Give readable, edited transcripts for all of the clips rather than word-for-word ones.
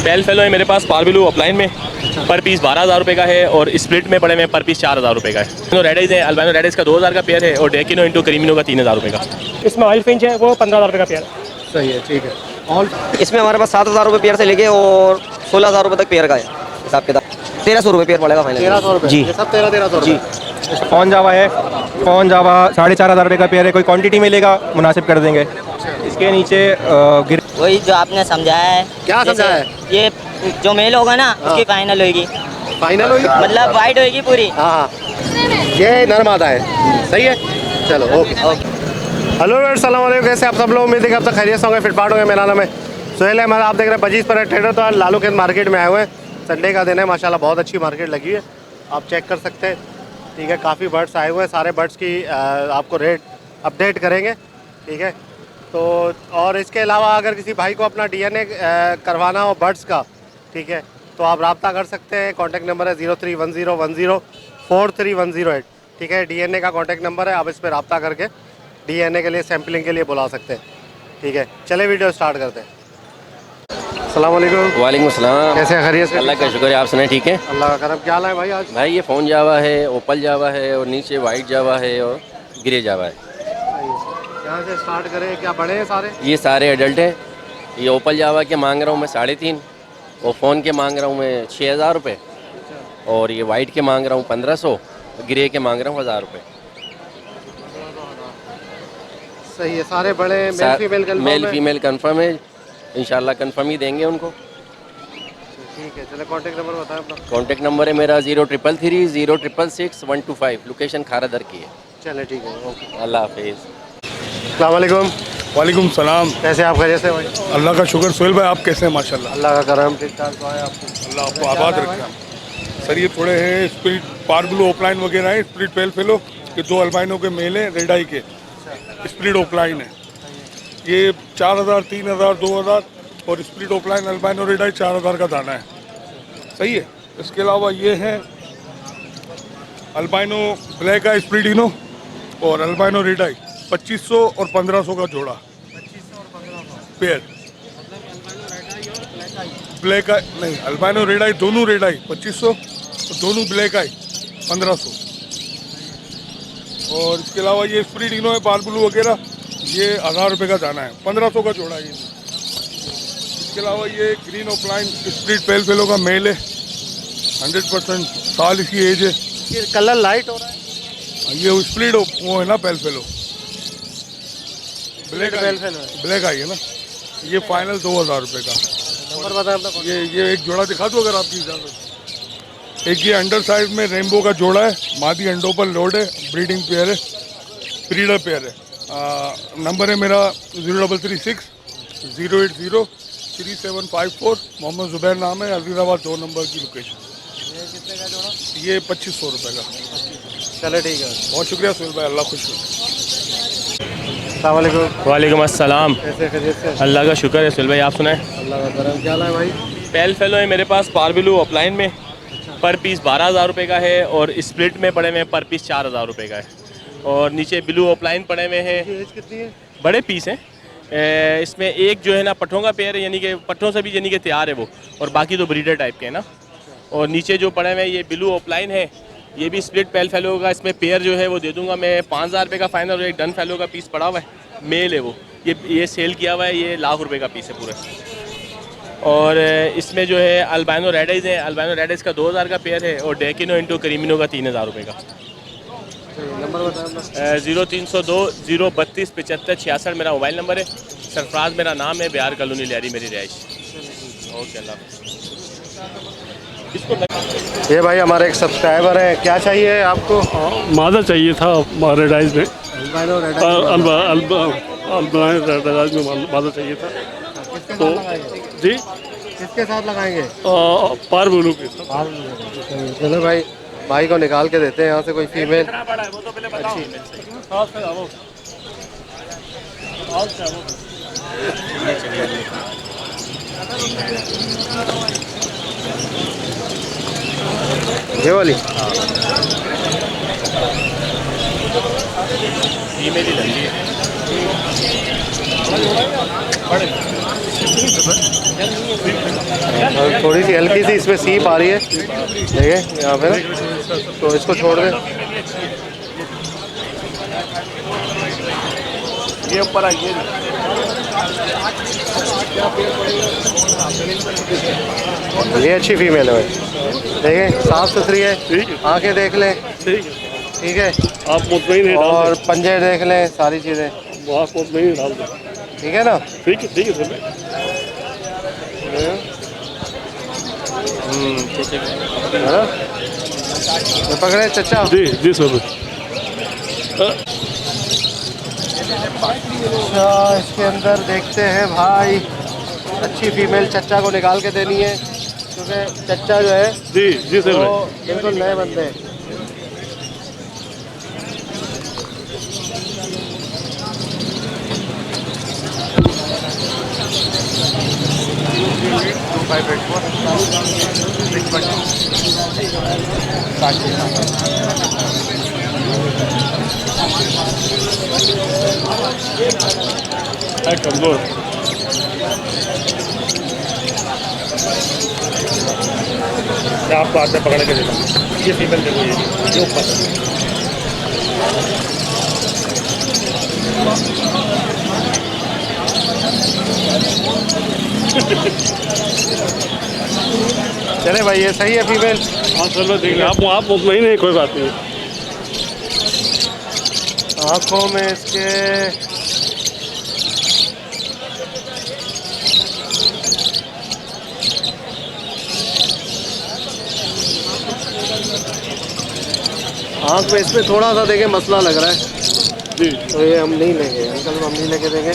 पेल fellow है मेरे पास पारबिलू offline में, पर पीस 12,000 रुपये का है और स्प्लिट में पड़े में पर पीस 4,000 रुपये का है। दोनों रेडाइज है, अल्बानो रेडाइज का 2,000 का पेयर है और डेकिनो इंटू क्रीमिनो का 3,000 रुपये का। इसमें ऑयल फिंच है वो 15,000 रुपये का पेयर। सही है, ठीक है। और इसमें हमारे पास 7,000 रुपये पेयर से लेके और 16,000 रुपये तक पेयर का है हिसाब किताब। 1,300 रुपये पेयर पड़ेगा फाइनल। 1,300 रुपये जी, ये सब 1,300 जी। कौन जावा है, कौन जावा 4,500 रुपये का पेयर है। कोई क्वांटिटी में लेगा मुनासिब कर देंगे। इसके नीचे वही जो आपने समझाया है। क्या जैसे समझाया है? ये जो मेल होगा ना उसकी फाइनल होगी, फाइनल होगी, मतलब वाइट होगी पूरी। हाँ ये नर मादा है। सही है, चलो ओके। हेलो अस्सलाम वालेकुम, कैसे आप सब लोग? उम्मीद है कि आप सब खैरियत से होंगे, फिटपाट होंगे। मेरा नाम है सुहेल अहमद, आप देख रहे हैं बजीज पर ट्रेडर। तो आज लालूखेत मार्केट में आए हुए हैं। संडे का दिन है, माशाल्लाह बहुत अच्छी मार्केट लगी है, आप चेक कर सकते हैं। ठीक है, काफ़ी बर्ड्स आए हुए हैं, सारे बर्ड्स की आपको रेट अपडेट करेंगे। ठीक है, तो और इसके अलावा अगर किसी भाई को अपना DNA करवाना हो बर्ड्स का, ठीक है, तो आप रब्ता कर सकते हैं। कॉन्टैक्ट नंबर है 0310104338। ठीक है, DNA का कॉन्टैक्ट नंबर है, आप इस पर रब्ता करके DNA के लिए सैम्पलिंग के लिए बुला सकते हैं। ठीक है, चले वीडियो स्टार्ट करते हैं। अस्सलाम वालेकुम। वालेकुम अस्सलाम। कैसे हैं, खैरियत से? अल्लाह का शुक्र है, आप सुनाए ठीक है? अल्लाह का करम। क्या हाल है भाई आज? भाई ये फ़ोन जावा है, ओपल जावा है और नीचे वाइट जावा है और ग्रे जावा है। यहाँ से स्टार्ट करें, क्या बड़े हैं सारे? ये सारे एडल्ट हैं। ये ओपल जावा के मांग रहा हूँ मैं 3.5, और फ़ोन के मांग रहा हूँ मैं 6,000 रुपये, और ये वाइट के मांग रहा हूँ 1,500, ग्रे के मांग रहा हूँ 1,000 रुपये। सही है, सारे बड़े हैं। मेल फीमेल कंफर्म है? मेल फीमेल कंफर्म है, इंशाल्लाह कंफर्म ही देंगे उनको। ठीक है, चलो कॉन्टैक्ट नंबर बताएं अपना। कॉन्टैक्ट नंबर है मेरा 0333 066 125। लोकेशन खारादर की है। चले ठीक है, ओके। अल्लाह हाफिज़। अस्सलाम वालेकुम। वालेकुम सलाम। कैसे आप, खैरियत से भाई? अल्लाह का शुक्र। सुहेल भाई आप कैसे हैं? माशाल्लाह अल्लाह का करम, ठीक ठाक तो है आपको। अल्लाह आपको आबाद रखे। सर ये थोड़े हैं स्प्लिट पारब्लू ऑफलाइन वगैरह है, स्प्लिट पेल फेलो के 2 अल्बाइनो के मेल हैं, रेड आई के स्प्लिट ऑफलाइन है। ये 4,000 3,000 2,000 और स्प्लिट ऑफलाइन अल्बाइनो रेड आई 4,000 का दाना है। सही है। इसके अलावा ये है अल्बाइनो ब्लैक आई स्प्लिटिनो और अल्बाइनो रेड आई 2,500 और 1,500 का जोड़ा। 2500 और 1,500 पेयर ब्लैक आई नहीं, अल्बाइनो रेड आई दोनों रेड आई 2,500 और दोनों ब्लैक आई 1,500। और इसके अलावा ये स्प्लिटिनो है पारब्लू वगैरह, ये 1,000 रुपये का दाना है, 1,500 का जोड़ा है ये। इसके अलावा ये ग्रीन ऑफलाइन स्प्लिट पेल फेलो का मेल है, 100% साल इसकी एज है। ये कलर लाइट हो रहा है? ये स्प्लिट वो है ना पेल फेलो, ब्लैक ब्लैक आई है ना। ये फाइनल 2,000 रुपये का। नंबर बताएं अपना। ये एक जोड़ा दिखा दो अगर आपकी इजाज़त। एक ये अंडर साइड में रेनबो का जोड़ा है, मादी अंडों पर लोड है, ब्रीडिंग पेयर है, ब्रीडर पेयर है। नंबर है मेरा 0336 080 3754। मोहम्मद जुबैर नाम है, अजीज़ाबाद 2 नंबर की लोकेशन। ये कितने का जोड़ा? ये 2,500 रुपये का। चले ठीक है, बहुत शुक्रिया सुहेल भाई, अल्लाह खुश हो। अस्सलाम वालेकुम। वालेकुम अस्सलाम। कैसे, खैरियत से? अल्लाह का शुक्र है। सुहेल भाई आप सुनाएं। अल्लाह का करम। क्या हाल है भाई? पेल फेलो है मेरे पास पारबिलू ऑफलाइन में, पर पीस 12,000 रुपये का है और स्प्लिट में पड़े में पर पीस 4,000 रुपये का है। और नीचे ब्लू ऑफलाइन पड़े हुए हैं, एज कितनी है? बड़े पीस हैं। इसमें एक जो है ना पट्ठों का पेयर है, यानी कि पट्ठों से भी यानी कि तैयार है वो, और बाकी तो ब्रीडर टाइप के हैं ना। और नीचे जो पड़े हुए हैं ये ब्लू ऑफलाइन है, ये भी स्प्लिट पेल फेलो का। इसमें पेयर जो है वो दे दूंगा मैं 5,000 रुपये का फाइनल। और एक डन फेलो का पीस पड़ा हुआ है, मेल है वो, ये सेल किया हुआ है, ये लाख रुपये का पीस है पूरा। और इसमें जो है अल्बाइनो रेडाइज है, अल्बाइनो रेडाइज का 2,000 का पेयर है और डेकिनो इंटू क्रीमिनो का 3,000 रुपये का। नंबर बताएं अपना। 0302 032 75 66 मेरा मोबाइल नंबर है। सरफराज मेरा नाम है, बिहार कॉलोनी लियारी मेरी रिहाइश। ओके, अल्लाह। ये भाई हमारे एक सब्सक्राइबर हैं, क्या चाहिए आपको? मादा चाहिए था रेडाइज में, अल्बाइनो रेड आई। रेडाइज में मादा चाहिए था। किसके तो साथ लगाएंगे? जी किसके साथ लगाएंगे? पारब्लू के साथ। चलो भाई, भाई को निकाल के देते हैं यहाँ से कोई फीमेल। ये वाली फीमेल ही लगी है। और थोड़ी सी हल्की सी इसमें सीप आ रही है, देखिए यहाँ पे ना, तो इसको छोड़ दें। ये ऊपर आइए, ये अच्छी फीमेल है भाई, देखिए साफ सुथरी है, आंखें देख लें, ठीक है, आप मुतमईन है, और पंजे देख लें, सारी चीज़ें आप मुतमईन डाल दें। ठीक है ना। ठीक है सर। है ना, तो पकड़े चचा। जी सर। अच्छा, इसके अंदर देखते हैं भाई, अच्छी फीमेल चच्चा को निकाल के देनी है, क्योंकि चच्चा जो है जी सर। वो बिल्कुल नए बंदे हैं। कमजोर। आपको हाथ में पकड़ के देता हूँ, ये फीमेल देखो, ये ऊपर। चले भाई, ये सही है फीमेल। हाँ चलो देख लें, आप मुतमईन है, कोई बात नहीं। आँखों में इसके आँख में इसमें थोड़ा सा देखें मसला लग रहा है जी, तो ये हम नहीं लेंगे अंकल, हम नहीं लेके देंगे,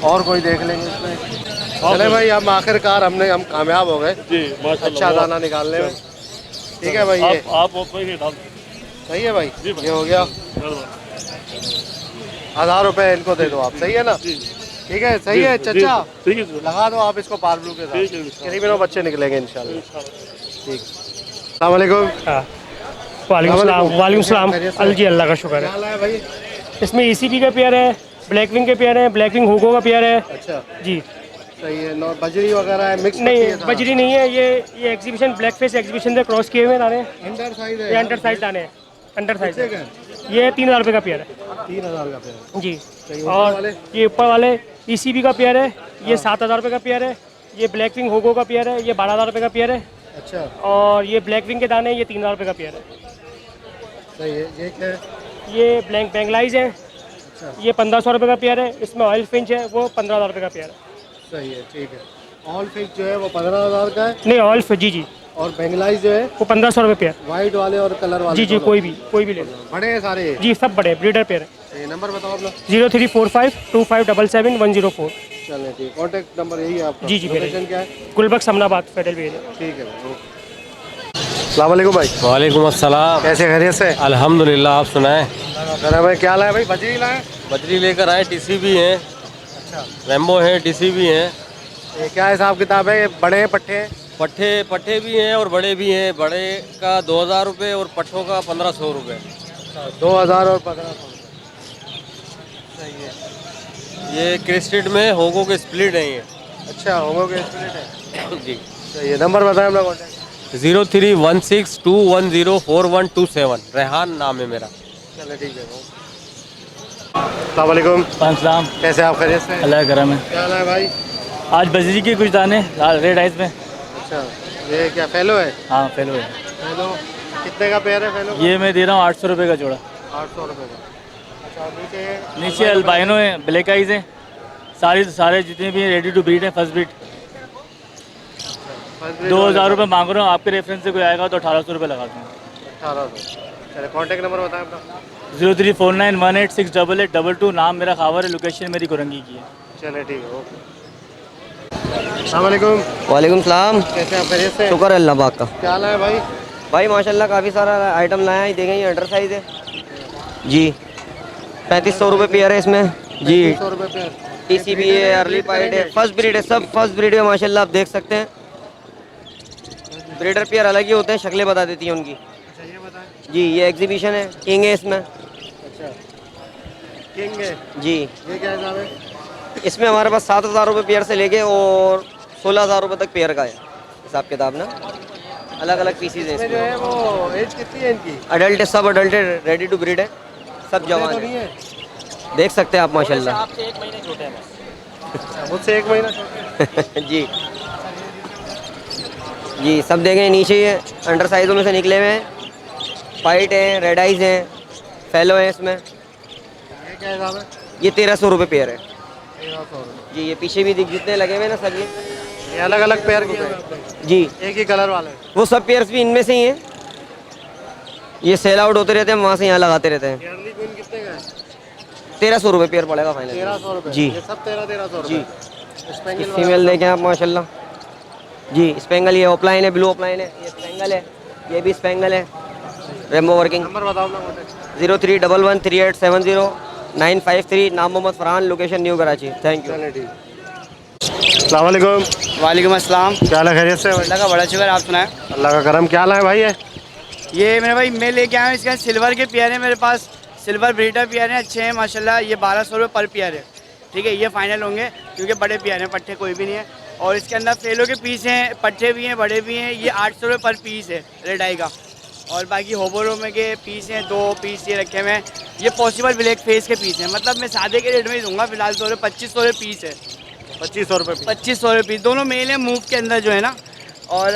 और कोई देख लेंगे इसमें। चले भाई, हम आखिरकार हम कामयाब हो गए जी, माशाल्लाह। अच्छा दाना निकालने में। ठीक है भाई, ये आप मुतमईन है, डाल दें। सही है भाई, जी भाई। ये हो गया। 1000 रुपये इनको दे दो आप, सही है ना। जी ठीक है, सही है चचा, ठीक है सर। लगा दो आप इसको पार ब्लू के ठीक है, साथ, करीब 9 बच्चे निकलेंगे इंशाल्लाह। ठीक, अस्सलाम वालेकुम। वालेकुम सलाम। जी अल्लाह का शुक्र क्या है। हाल है भाई? इसमें ECB का पेयर है, ब्लैक विंग के पेयर है, ब्लैक विंग हुगो का पेयर है। अच्छा, जी सही है। बजरी वगैरह है, मिक्स नहीं, बजरी नहीं है, ये एग्जीबिशन ब्लैक फेस एग्जीबिशन से क्रॉस किए हुए दाने, अंडर साइज ये है, अंडर साइज दाने हैं, अंडर साइज। कितने का है? ये 3000 रुपये का पेयर है 3000 का पेयर। जी। सही, ऊपर और वाले? ये ऊपर वाले ECB का पेयर है, ये 7000 रुपये का पेयर है। ये ब्लैक विंग हुगो का पेयर है, ये 12000 रुपये का पेयर है। अच्छा, और ये ब्लैक विंग के दाने, ये 3000 रुपये का पेयर है। सही है। ये क्या है? ये ब्लैंक बैंगलाइज है, ये 1500 रुपये का पेयर है। इसमें ऑयल फिंच है, वो 15000 रुपये का पेयर है। सही है, ठीक है। ऑल फिक्स जो है वो 15000 का है, नहीं, ऑयल फिंच जी, और बेंगलाइज जो है वो 1500 रुपये पेयर। वाइट वाले और कलर वाले जी, दोनों। कोई भी ले लो। बड़े हैं सारे ये? जी, सब बड़े ब्रीडर पेयर है। ये नंबर बताओ अपना। 03452577 चलें, ठीक, कॉन्टैक्ट नंबर यही है आपका? जी, मेरा लोकेशन क्या है? Gulberg Samanabad federal village. ठीक है भाई, ओके। अस्सलाम वालेकुम भाई। वालेकुम अस्सलाम। कैसे खैरियत से? अल्हम्दुलिल्लाह, आप सुनाएं। घर में क्या लाए भाई? बजरी लाए? बजरी लेकर आए, TC भी हैं, अच्छा, रेम्बो हैं, TC भी हैं, ये क्या हिसाब किताब है? ये बड़े हैं पट्टे हैं? पट्ठे भी हैं और बड़े भी हैं। बड़े का 2000 रुपये और पट्ठों का 1500 रुपये। 2000 और 1500। सही है। ये क्रिस्टेड में होगो के स्प्लिट हैं ये। अच्छा, होंगे के स्पिरिट है। जी। सही है, नंबर बताएं अपना कॉन्टैक्ट। 031621041227। रेहान नाम है मेरा। चले, ठीक है। अस्सलाम वालेकुम। सलाम। कैसे आप खैरियत से? अल्लाह करम है। क्या हाल है भाई? आज बजरी के कुछ दाने रेड आइस में। अच्छा, ये क्या फेलो है? हाँ फेलो है। फेलो कितने का पेयर है फेलो? ये मैं दे रहा हूँ 800 रुपये का जोड़ा। 800 रुपये का। अच्छा, और नीचे अल्बाइनो है, ब्लैक आइज है, सारे जितने भी रेडी टू ब्रीड है, फर्स्ट ब्रीड। 2000 रुपये मांग रहा हूँ, आपके रेफरेंस से कोई आएगा तो 1800 रुपये लगा दूँगा। 1800। चले, कॉन्टैक्ट नंबर बताएं अपना। 0349186822। नाम मेरा खावर है, लोकेशन मेरी कुरंगी की है। चले, ठीक है, ओके। अस्सलाम वालेकुम। वालेकुम सलाम। कैसे आप खैरियत से? शुक्र है अल्लाह पाक का। क्या हाल है भाई? भाई माशाल्लाह काफ़ी सारा आइटम लाया है, देखें ये अंडर साइज है जी। 3500 रुपये पेयर है इसमें जी। 100 रुपये पेयर। TCB है, अर्ली पाइड है, फर्स्ट ब्रीड है, सब फर्स्ट ब्रीड है माशाल्लाह, आप देख सकते हैं। ब्रीडर पेयर अलग ही होते हैं, शक्लें बता देती हैं उनकी। अच्छा, ये बताएं। जी, ये एग्जीबिशन है, किंग है इसमें। अच्छा, किंग है जी। ये क्या हिसाब है? इसमें हमारे पास 7,000 रुपये पेयर से लेके और 16,000 रुपये तक पेयर का है हिसाब किताब ना। अलग अलग पीसीज हैं जो इसमें। है वो एज कितनी है इनकी? अडल्ट है, सब अडल्ट है, रेडी टू ब्रीड है, सब जवान है। देख सकते हैं आप माशाल्लाह। आपसे 1 महीने छोटे हैं बस। मुझसे 1 महीना छोटे। जी जी, सब देखें नीचे ये अंडर साइज़ों में से निकले हुए हैं। वाइट है, रेड आइज हैं, फेलो है इसमें। ये क्या हिसाब है? ये 1,300 रुपये पेयर है 1300 जी। ये पीछे भी जितने लगे हुए हैं ना सब ये अलग अलग पेयर की है? जी, एक ही कलर वाले? वो सब पेयर्स भी इनमें से ही हैं। ये सेल आउट होते रहते हैं, वहाँ से यहाँ लगाते रहते हैं। केरली क्वीन कितने का है? 1,300 रुपये पेयर पड़ेगा फाइनल। 1300 रुपये जी ये सब 1300 जी। स्पेंगल फीमेल देखें आप माशाल्लाह जी। स्पेंगल ये ऑफलाइन है, ब्लू ऑफलाइन है, ये स्पेंगल है, ये भी स्पेंगल है, रेमबो वर्किंग। नंबर बताओ ना कॉन्टेक्ट। 03113870 नाम Mohammad Farhan, location New Karachi. Thank you. चलिए ठीक। अस्सलाम वालेकुम। वालेकुम अस्सलाम। क्या हाल है, खैरियत से? अल्लाह का बड़ा शुक्र, आप सुनाएं। अल्लाह का करम। क्या हाल है भाई? ये मेरे भाई मैं लेके आया हूँ, इसका सिल्वर के पेयर है मेरे पास, सिल्वर ब्रीडर पेयर हैं, अच्छे हैं माशाल्लाह। ये 1,200 रुपये पर पेयर है, ठीक है। ये फाइनल होंगे क्योंकि बड़े पेयर हैं, पट्टे कोई भी नहीं है। और इसके अंदर फेलो के पीस हैं, पट्टे भी हैं, बड़े भी हैं। ये 800 रुपये पर पीस है रेड आई का। और बाकी होबोरो में के पीस हैं, 2 पीस ये रखे हुए हैं। ये पॉसिबल ब्लैक फेस के पीस हैं, मतलब मैं सादे के रेट में ही दूंगा फिलहाल। तो 2500 रुपये पीस है। 2500 रुपये? 2500 रुपये पीस, दोनों मेल हैं मूव के अंदर जो है ना। और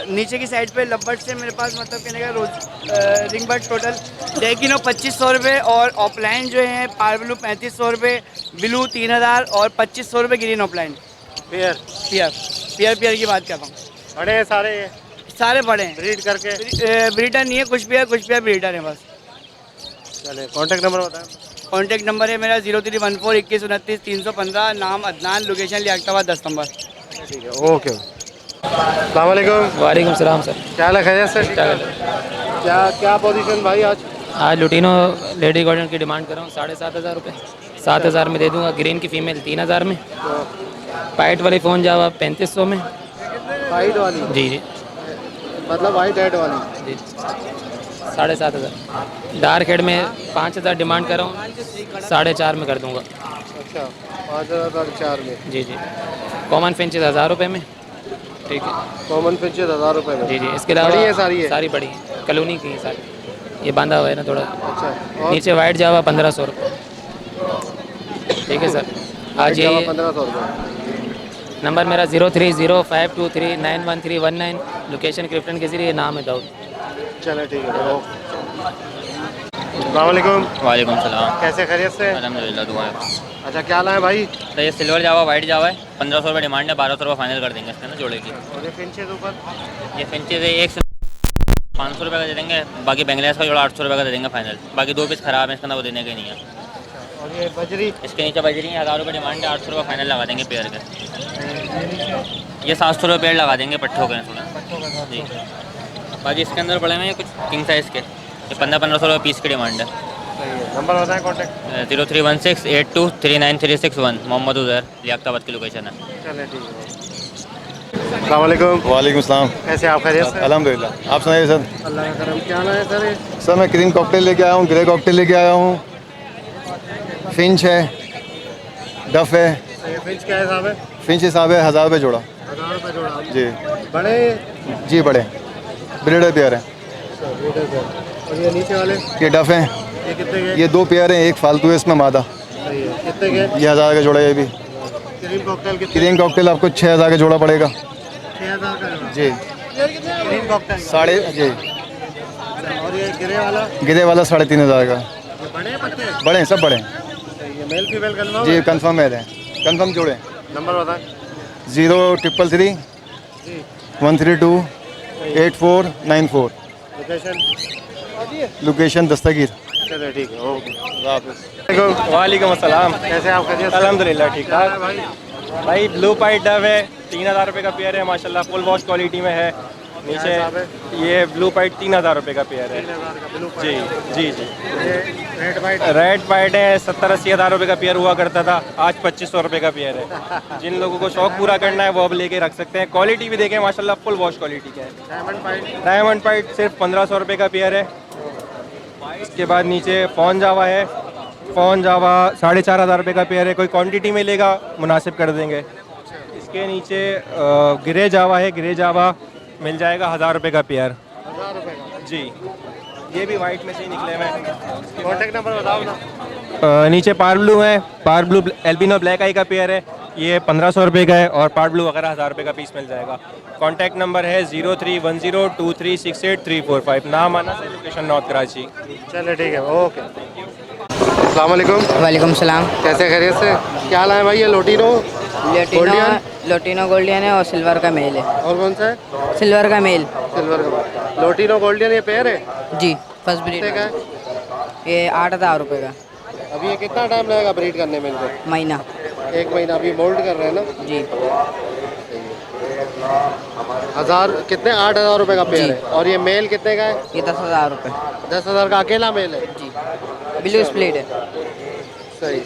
नीचे की साइड पे लवबर्ड से मेरे पास मतलब कहने का रोज रिंग बर्ड टोटल डेकिनो 2500 रुपये। और ऑफलाइन जो है पार ब्लू 3500 रुपये, ब्लू 3000 और 2500 रुपये ग्रीन ऑफलाइन पेयर। पेयर की बात कर रहा हूँ। बड़े हैं सारे? ये सारे बड़े हैं, ब्रीड करके? ब्रीडर नहीं है, कुछ पेयर ब्रीडर हैं बस। चले कॉन्टेक्ट नंबर बताएं। कॉन्टेक्ट नंबर है मेरा 0314 21 29 315। नाम अदनान, लोकेशन लियाकताबाद 10 नंबर। ठीक है, ओके। अस्सलाम वालेकुम। वालेकुम सलाम सर। क्या हाल है, खैरियत से? क्या पोजीशन भाई आज? आज लुटिनो लेडी गार्डन की डिमांड कर रहा हूँ 7,500 रुपये। 7,000 में दे दूँगा। ग्रीन की फ़ीमेल 3,000 में। वाइट वाली फ़ोन जावा 3500 में। वाइट वाली? जी जी, मतलब वाइट हेड वाली? जी 7,500। डार्क हेड में 5,000 डिमांड कर रहा हूँ, 4,500 में कर दूँगा। अच्छा, 5,004 में? जी जी। कॉमन फिंचेस 1,000 रुपये में, ठीक है। कॉमन फिंचेस 1000 रुपये में? जी जी। इसके अलावा बड़ी है सारी? है सारी बड़ी है, कॉलोनी की है सारी। ये बांधा हुआ है ना थोड़ा। अच्छा। और नीचे वाइट जावा 1,500 रुपये, ठीक है सर। आज ये 1500 रुपये। नंबर मेरा 030523911319। लोकेशन क्रिप्टन के जरिए, नाम है दाऊद। चलो ठीक है, ओके। अस्सलाम वालेकुम। वालेकुम सलाम। कैसे, खैरियत से? अल्हम्दुलिल्लाह, दुआ है। अच्छा, क्या हाल है भाई? तो ये सिल्वर जावा वाइट जावा है, 1500 रुपये डिमांड है, 1200 रुपये फाइनल कर देंगे इसके ना जोड़े की। और ये फिंचेस ऊपर? ये फिंचेज है, एक 500 रुपये का दे देंगे, बाकी बेंगलेस का जोड़ा 800 रुपये का दे देंगे फाइनल। बाकी 2 पीस खराब है इसका ना, वो देने के नहीं है। और ये बजरी? इसके नीचे बजरी है, 1000 रुपये डिमांड है, 800 रुपये फाइनल लगा देंगे पेयर के। ये 700 रुपये पेड़ लगा देंगे पट्ठों के थोड़ा जी। बाकी इसके अंदर पड़े हुए हैं कुछ किंग साइज़ के, ये 1500 रुपये पीस की डिमांड है। नंबर बताएं कॉन्टेक्ट। 0316823936 मोहम्मद उज़ैर, लियाकताबाद की लोकेशन है। चले ठीक है। अस्सलाम वालेकुम। वालेकुम सलाम। कैसे आप, खैरियत से? अल्हम्दुलिल्लाह, आप सुनाइए सर। अल्लाह का करम। क्या हाल है सर? ये सर मैं क्रीम कॉकटेल लेके आया हूँ, ग्रे कॉकटेल लेके आया हूँ, फिंच है, डफ है। ये फिंच क्या हिसाब है? फिंच हिसाब है 1000 रुपये जोड़ा। 1000 रुपये जोड़ा? जी। बड़े? जी बड़े, ब्रीडर पेयर है। और ये नीचे वाले? ये डफ हैं। ये कितने के? ये 2 पेयर हैं, एक फालतू है इसमें मादा। सही है। कितने के? ये 1000 का जोड़ा है। ये भी क्रीम कॉकटेल कितने? क्रीम कॉकटेल आपको 6000 का जोड़ा पड़ेगा। 6000 का जोड़ा? जी। क्रीम कॉकटेल साढ़े जी। और ये गिरे वाला? गिरे वाला 3500 का। ये बड़े हैं पट्टे? बड़े हैं, सब बड़े हैं। ये मेल फीमेल कन्फर्म? जी कंफर्म है, कंफर्म जोड़े। नंबर बताएं। 0333 132 8494। लोकेशन? लोकेशन दस्तगीर। चलो ठीक है, ओके। वालेकुम अस्सलाम। कैसे आप, खैरियत से? अल्हम्दुलिल्लाह ठीक ठाक भाई। भाई ब्लू पाइट डव है, 3000 रुपये का पेयर है माशाल्लाह, फुल वॉश क्वालिटी में है। नीचे ये ब्लू पाइट 3000 रुपये का पेयर है। 3000 का ब्लू जी जी जी। ये रेड वाइट? रेड पाइट है 70-80 हज़ार रुपये का पेयर हुआ करता था, आज 2500 रुपये का पेयर है। जिन लोगों को शौक पूरा करना है वो अब लेके रख सकते हैं। क्वालिटी भी देखें माशाल्लाह, फुल वॉश क्वालिटी का है। डायमंड पाइट? डायमंड पाइट सिर्फ 1500 रुपये का पेयर है। इसके बाद नीचे फ़ोन जावा है, फ़ोन जावा 4,500 रुपये का पेयर है, कोई क्वांटिटी में लेगा मुनासिब कर देंगे। इसके नीचे ग्रे जावा है, ग्रे जावा मिल जाएगा 1000 रुपये का पेयर। 1000 रुपये का जी, ये भी वाइट में से ही निकले हुए हैं। कॉन्टैक्ट नंबर बताओ ना। नीचे पार ब्लू है, पार ब्लू एल्बिनो ब्लैक आई का पेयर है, ये 1500 रुपये का है और पार ब्लू वगैरह 1000 रुपये का पीस मिल जाएगा। कॉन्टैक्ट नंबर है 03102368 नाम आना से, लोकेशन नॉर्थ कराची। चलो ठीक है, ओके। अस्सलाम वालेकुम। वालेकुम सलाम। कैसे खैरियत से? क्या लाए भाई ये लोटिनो? लोटिनो गोल्डियन है और सिल्वर का मेल है। और कौन सा है? सिल्वर का मेल। सिल्वर का लोटिनो गोल्डियन ये पेयर है? जी, फर्स्ट ब्रीड का है? ये 8,000 रुपये का। अभी ये कितना टाइम लगेगा ब्रीड करने में इनको? महीना। 1 महीना। अभी मोल्ड कर रहे हैं ना? जी। 1000 कितने? 8,000 रुपये का पेयर है। और ये मेल कितने का है? ये 10,000 रुपये। 10,000 का अकेला मेल है? जी, ब्लू स्प्लिट है। सही।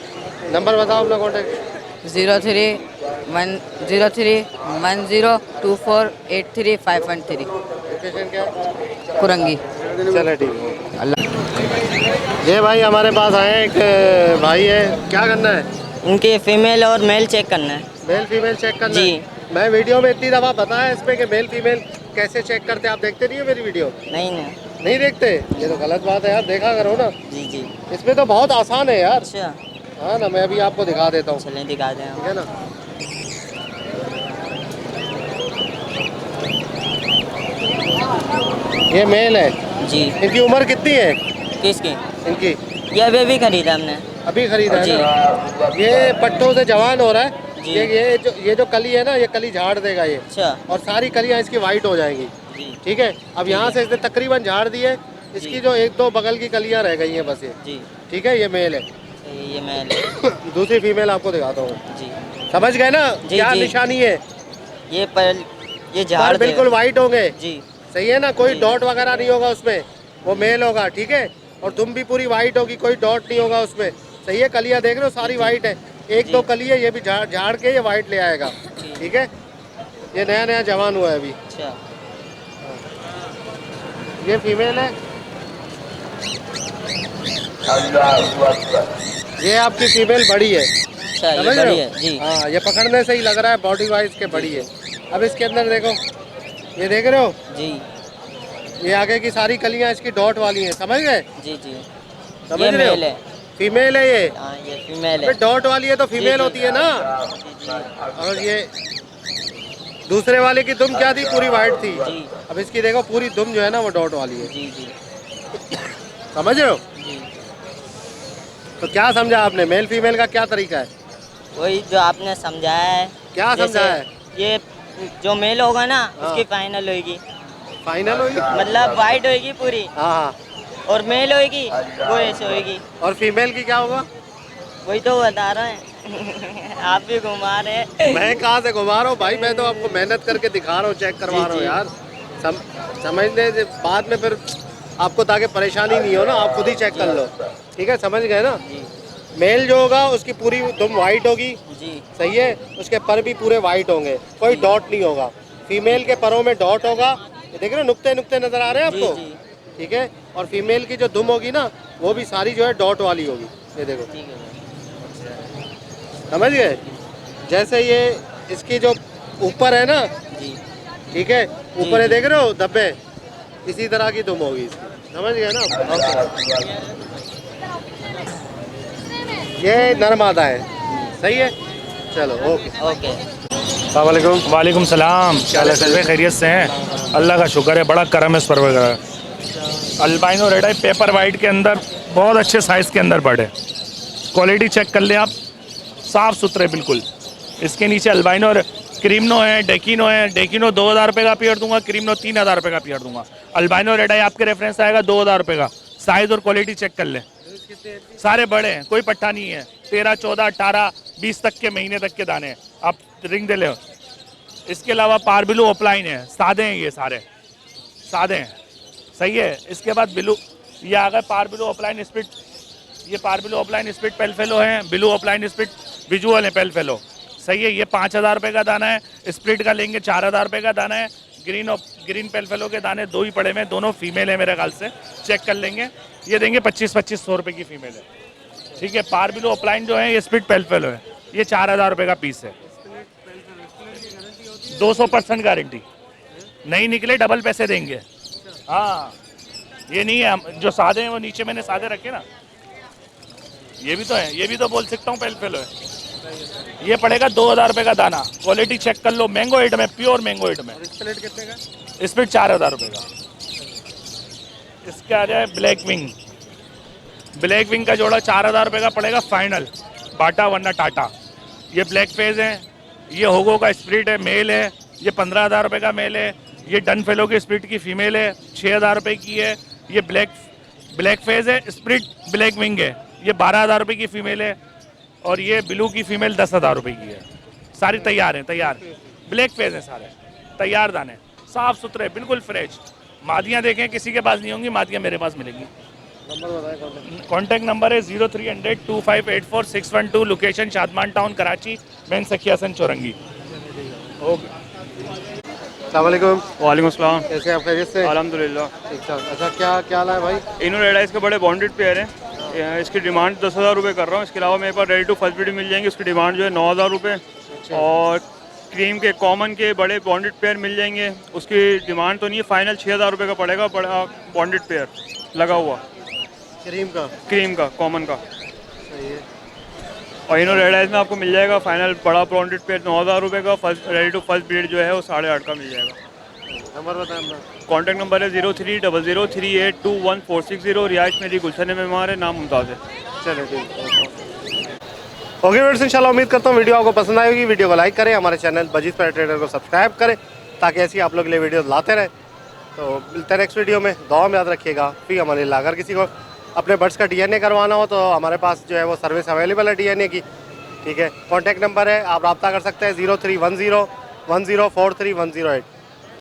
नंबर बताओ अपना कॉन्टैक्ट। 0310248353। लोकेशन क्या है? कुरंगी। चलो ठीक है, अल्लाह। ये भाई हमारे पास आए हैं, एक भाई है, क्या करना है? उनके फीमेल और मेल चेक करना है। मेल फीमेल चेक करना जी। है? मैं वीडियो में इतनी दफ़ा बताया इस पे कि मेल फीमेल कैसे चेक करते हैं, आप देखते नहीं हो मेरी वीडियो? नहीं देखते? ये तो गलत बात है यार, देखा करो ना। जी जी। इसमें तो बहुत आसान है यार। अच्छा। हाँ ना, मैं अभी आपको दिखा देता हूँ। चलें दिखा दें। ठीक है ना? ये मेल है जी। इनकी उम्र कितनी है? किसकी? इनकी। ये अभी खरीदा हमने। अभी खरीदा है जी। ना? ये पट्टों से जवान हो रहा है। जी। ये जो कली है ना, ये कली झाड़ देगा ये। अच्छा। और सारी कलियां इसकी वाइट हो जाएंगी। ठीक है। अब यहाँ से इसने तकरीबन झाड़ दी है, इसकी जो 1-2 बगल की कलियां रह गई हैं बस ये। जी। ठीक है, ये मेल है। ये मेल। दूसरी फीमेल आपको दिखाता हूँ। जी। समझ गए ना जी, क्या जी। निशानी है? ये झाड़ बिल्कुल वाइट होंगे। जी। सही है ना? कोई डॉट वगैरह नहीं होगा उसमें, वो मेल होगा। ठीक है। और तुम भी पूरी वाइट होगी, कोई डॉट नहीं होगा उसमें। सही है। कलियां देख रहे हो सारी वाइट है। 1-2 कली है, ये भी झाड़ के ये वाइट ले आएगा। ठीक है। ये नया नया जवान हुआ है अभी। अच्छा। ये फीमेल है। ये आपकी फीमेल बड़ी है। अच्छा, ये समझ रहे बड़ी हो? है। जी। हाँ, ये पकड़ने से ही लग रहा है बॉडी वाइज के बड़ी है। अब इसके अंदर देखो, ये देख रहे हो? जी। ये आगे की सारी कलियां इसकी डॉट वाली हैं। समझ गए? जी जी। समझ ये रहे हो? मेल है। फीमेल है ये। हाँ, ये फीमेल है। डॉट वाली है तो फीमेल होती है ना। और ये दूसरे वाले की दुम क्या थी? पूरी वाइट थी। जी। अब इसकी देखो पूरी दुम जो है ना वो डॉट वाली है। जी जी। समझ रहे हो? जी। तो क्या समझा आपने? मेल फीमेल का क्या तरीका है? वही जो आपने समझाया है। क्या समझाया है? ये जो मेल होगा ना, हाँ। उसकी फाइनल होगी। फाइनल होगी? मतलब वाइट होगी पूरी। हाँ। और मेल होगी वो ऐसे होगी। और फीमेल की क्या होगा? वही तो बता रहे हैं। आप भी घुमा रहे हैं। मैं कहाँ से घुमा रहा हूँ भाई, मैं तो आपको मेहनत करके दिखा रहा हूँ, चेक करवा रहा हूँ यार। समझने बाद में फिर आपको ताकि परेशानी नहीं हो ना, आप खुद ही चेक कर लो। ठीक है, समझ गए ना? मेल जो होगा उसकी पूरी दुम वाइट होगी। जी। सही है। उसके पर भी पूरे वाइट होंगे, कोई डॉट नहीं होगा। फीमेल के परों में डॉट होगा। ये देख रहे हो, नुक्ते नुक्ते नजर आ रहे हैं आपको? जी। ठीक है। और फीमेल की जो दुम होगी ना, वो भी सारी जो है डॉट वाली होगी। ये देखो, समझ गए? जैसे ये इसकी जो ऊपर है ना, ठीक है, ऊपर ये देख रहे हो धब्बे, इसी तरह की दुम होगी इसकी। समझ गए ना? ये नर मादा है। सही है। चलो ओके ओके। अस्सलाम वालेकुम सलाम। क्या हाल खैरियत से हैं? अल्लाह का शुक्र है, बड़ा करम है इस परवर का। अल्बाइनो रेड आई पेपर वाइट के अंदर बहुत अच्छे साइज़ के अंदर बड़े, क्वालिटी चेक कर लें आप, साफ़ सुथरे बिल्कुल। इसके नीचे अल्बाइनो और क्रीमनो है, डेकिनो है। डेकिनो 2000 रुपये का पेयर दूंगा, क्रीमनो 3000 रुपये का पेयर दूंगा। अल्बाइनो रेड आई आपके रेफरेंस आएगा 2000 रुपये का। साइज़ और क्वालिटी चेक कर लें, सारे बड़े हैं, कोई पट्टा नहीं है। 13, 14, 18, 20 तक के महीने तक के दाने हैं, आप रिंग दे ले। इसके अलावा पारबिलू ऑफलाइन है, सादे हैं, ये सारे सादे हैं। सही है। इसके बाद बिलू, ये आ गए पारबिलू ऑफलाइन स्पिट। ये पारबिलू ऑफलाइन स्पिट पेल फेलो हैं, बिलू ऑफलाइन स्पिट विजुअल है पेल फेलो। सही है। ये 5000 रुपये का दाना है। स्प्लिट का लेंगे 4000 रुपये का दाना है। ग्रीन पेल फेलो के दाने 2 ही पड़े हुए हैं, दोनों फीमेल है मेरे ख्याल से, चेक कर लेंगे। ये देंगे 2500 रुपये की फीमेल है। ठीक है। पार बिलो अपलाइन जो है ये स्प्लिट पेल फेलो है, ये 4000 रुपये का पीस है। 200% गारंटी, नहीं निकले डबल पैसे देंगे। हाँ, ये नहीं है जो सादे हैं वो नीचे मैंने सादे रखे ना, ये भी तो है, ये भी तो बोल सकता हूँ पेल फेलो है। ये पड़ेगा 2000 रुपये का दाना, क्वालिटी चेक कर लो, मैंगो हिट में, प्योर मैंगो हिट में। स्प्लिट कितने का? स्प्लिट 4000 रुपये का। इसके आ जाए ब्लैक विंग, ब्लैक विंग का जोड़ा 4000 रुपये का पड़ेगा फाइनल, बाटा वरना टाटा। ये ब्लैक फेज है, ये होगो का स्प्लिट है, मेल है, ये 15000 रुपये का मेल है। ये डन फेलो की स्प्लिट की फीमेल है, 6000 रुपये की है। ये ब्लैक फेज है, स्प्लिट ब्लैक विंग है, ये 12000 रुपये की फीमेल है। और ये ब्लू की फीमेल 10,000 रुपये की है। सारी तैयार हैं, तैयार ब्लैक फेज हैं, सारे तैयार दाने, साफ सुथरे, बिल्कुल फ्रेश। मादियाँ देखें किसी के पास नहीं होंगी, मादियाँ मेरे पास मिलेंगी। नंबर बताएं। कॉन्टैक्ट नंबर है 0300-2584-612, location Shadman town Karachi, main सखी हसन चौरंगी। ओके, अस्सलामुअलैकुम। वालेकुम अस्सलाम। कैसे आप खैरियत से? अल्हम्दुलिल्लाह। ठीक ठाक। अच्छा, क्या क्या लाए भाई? इनो रेड आइस के बड़े बॉन्डेड पेयर हैं, इसकी डिमांड 10,000 रुपये कर रहा हूँ। इसके अलावा मेरे पास रेडी टू फर्स्ट ब्रीड मिल जाएंगे, उसकी डिमांड जो है 9,000 रुपये। और क्रीम के कॉमन के बड़े बॉन्डेड पेयर मिल जाएंगे, उसकी डिमांड तो नहीं है, फाइनल 6,000 रुपये का पड़ेगा, बड़ा बॉन्डेड पेयर लगा हुआ क्रीम का कॉमन का। सही है। और इनो रेड आइस में आपको मिल जाएगा फाइनल बड़ा बॉन्डेड पेयर 9,000 रुपये का। First ready to first breed जो है वो 8,500 का मिल जाएगा। नंबर बताएं अपना। कॉन्टैक्ट नंबर है 030038214660। रिहाइश मेरी गुलशन में है, नाम मुमताज़ है। चलो ठीक। ओके फ्रेंड्स, इंशाल्लाह उम्मीद करता हूँ वीडियो आपको पसंद आएगी। वीडियो को लाइक करें, हमारे चैनल बजीज़ पेट ट्रेडर को सब्सक्राइब करें ताकि ऐसी आप लोग के लिए वीडियो लाते रहें। तो मिलते हैं नेक्स्ट वीडियो में, दुआ में याद रखिएगा। फिर हमारे लिए अगर किसी को अपने बर्ड्स का DNA करवाना हो तो हमारे पास जो है वो सर्विस अवेलेबल है DNA की। ठीक है, कॉन्टैक्ट नंबर है, आप रब्ता कर सकते हैं 03101043 108।